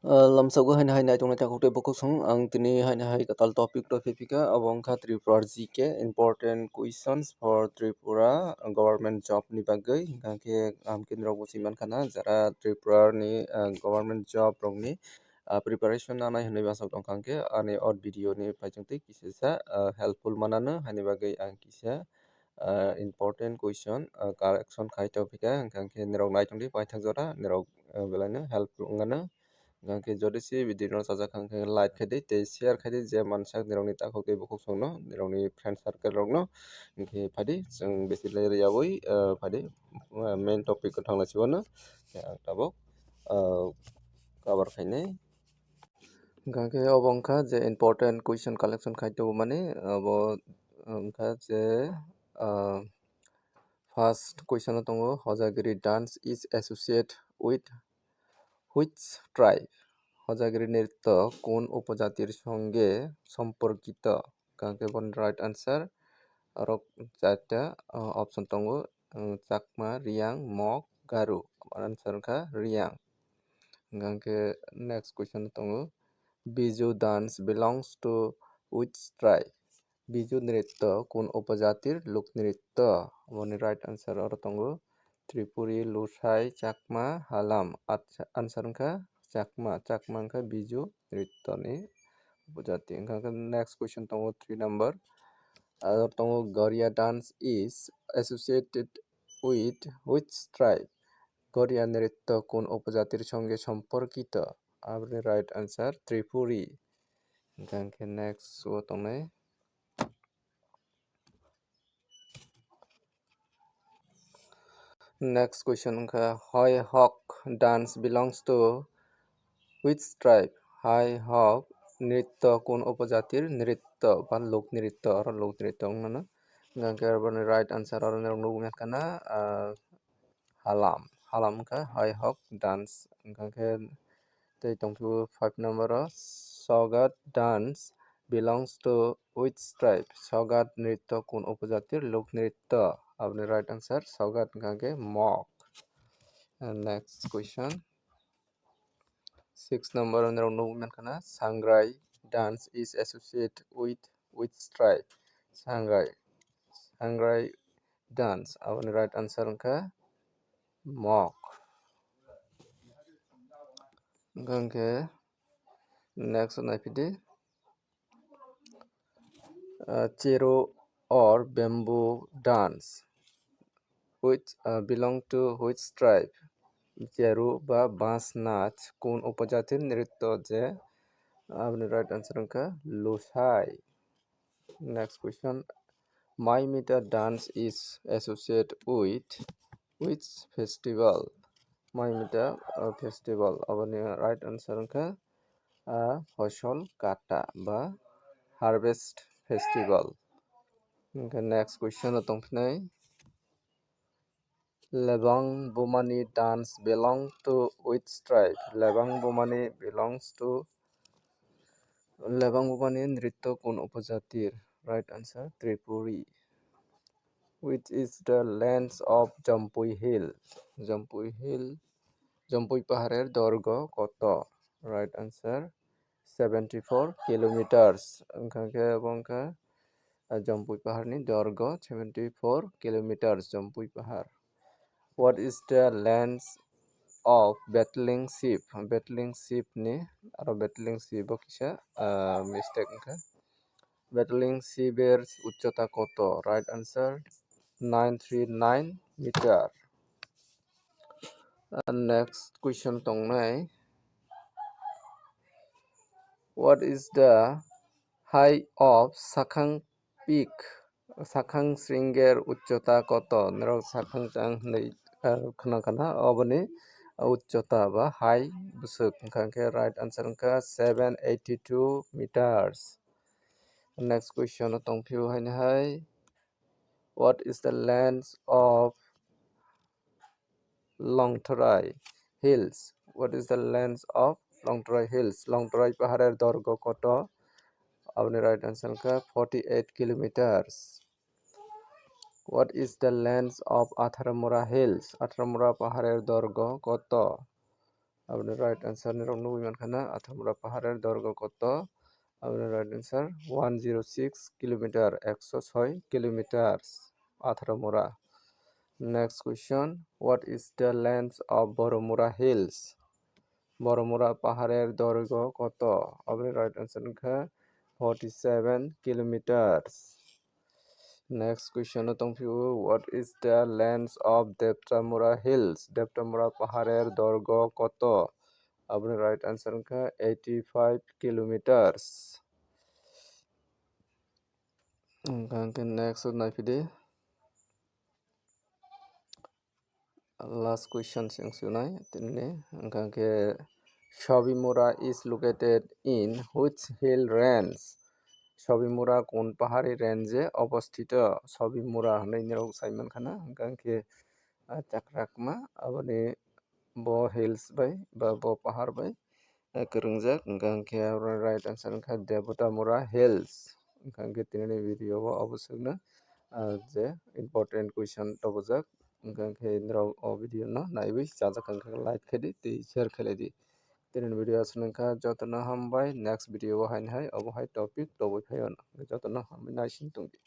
Lamsago haina haina itong natakot bokosong ang tini haina hai katal topic to pipika abong kha Tripura GK important questions for Tripura government job ni bagai hingke kendra busiman kana jara Tripura ni government job rong ni preparation nanai hanai basok tong kangke ani od video ni paijongti kisisa helpful manano hani bagai ang kisa important question correction khai topika hingke nerok naitongdi paithak jora nerok belai helpful ngana gangke jodisi video sajak hangke like khai dei tei share khai dei je mansak nirokni takok tei bokok songno nirokni friend circle rokno hingke phadi jong besi lairiyawui phadi main topic ko thangna sibono ang tabok cover khainai gangke obo wngkha je important question collection khai tongo mani abo wngkha je first question o tongo hojagiri dance is associated with which tribe Hojagiri নৃত্য কোন উপজাতির সঙ্গে সম্পর্কিত কাকে বন right answer রক চারটা option দङ চাকমা রিয়াং মগ গারু আনসার খা রিয়াং কাকে নেক্সট কোশ্চেন দङ Biju dance belongs to which tribe Biju নৃত্য কোন উপজাতির লোক নৃত্য বনি রাইট আনসার আর দङ ত্রিপুরি লুসাই চাকমা হালাম আনসার খা Chakma angka biju nritya ni upajati angka next question tongo 3 number tongo Goria dance is associated with which tribe Goria nritya কোন উপজাতির সঙ্গে সম্পর্কিত আপনি right answer Tripuri angka next tongo next question angka Hoi Hok dance belongs to which tribe Hai Hok নৃত্য কোন উপজাতির নৃত্য বা লোক নৃত্য আর লোক নৃত্য না গাঙ্কে আরবানি রাইট আনসার আর নরং মেকানা হালাম কা high Haque dance গাঙ্কে tei tongpu 5 number Sogat dance belongs to which tribe Sogat নৃত্য কোন উপজাতির লোক নৃত্য আপনি রাইট আনসার Sogat গাঙ্কে Mog next question 6 number on the kana Sangrai dance is associated with which tribe Sangrai dance our right answer ka Mok gangke next on ipd Chero or bamboo dance which belong to which tribe চেরু বা বাঁশ নাচ কোন উপজাতির নৃত্য যে আপনি right answer অঙ্কা Lushai next question Mamita dance is associate with which festival Mamita festival আপনি রাইট আনসার অঙ্কা ফসল কাটা বা হারভেস্ট ফেস্টিভ্যাল নেক্সট কোয়েশ্চন তংফিনাই Lebang Bomani dance belong to which tribe? Lebang Bomani belongs to Lebang Bomani নৃত্য কোন উপজাতির right answer Tripuri which is the length of Jampui Hill Jampui পাহাড়ের দৈর্ঘ্য কত right answer 74 kilometers angka bangka Jampui পাহাড়নি দৈর্ঘ্য 74 kilometers Jampui পাহাড় What is the length of battling ship ni aro battling ship kisa mistake ka battling ship er uchchota koto right answer 939 meter next question tongnai what is the height of Sakhang peak Sakhang shringer uchchota koto nero Sakhang chang nei khana obani uchchota ba high busuk angka right answer angka 782 meters next question tongphiu haini hai what is the length of Longthorai hills what is the length of Longthorai hills Longthorai paharer দৈর্ঘ্য কত আপনি right answer angka 48 kilometers What is the length of Atharamura hills? Atharamura paharer দৈর্ঘ্য কত? Abone right answer ni rok nugui mankha na Athamura paharer dorgo koto. Abone right answer 106 kilometer 106 kilometers Athamura. Next question, what is the length of Boromura Hills? Boromura paharer dorgo koto. Abone right answer kha 47 kilometers. Next question tongphiu, what is the length of Deptamura Hills? Deptamura paharer dorgo koto. Abone right answer kha 85 kilometers. Next naifide. Last question singsunai tinne angkangke Sobimura is located in which hill range? Sobimura কোন পাহাড়ি রেঞ্জে অবস্থিত? Sobimura হনাই নিরক Saiman খানা angkangke chakrakma aboni bo hills bai ba bo pahar bai kerungjak angkangke right answer angkha Debatamura Hills angkangke tinani video o obosukna je important question tobojak angkangke nirok o video no naibi chajak angkha like khedi tei share khailadi tinani video asnangkha jotono hambai next video o hainhai obo hai topic toboi phaio jotono hambai naising tongdi.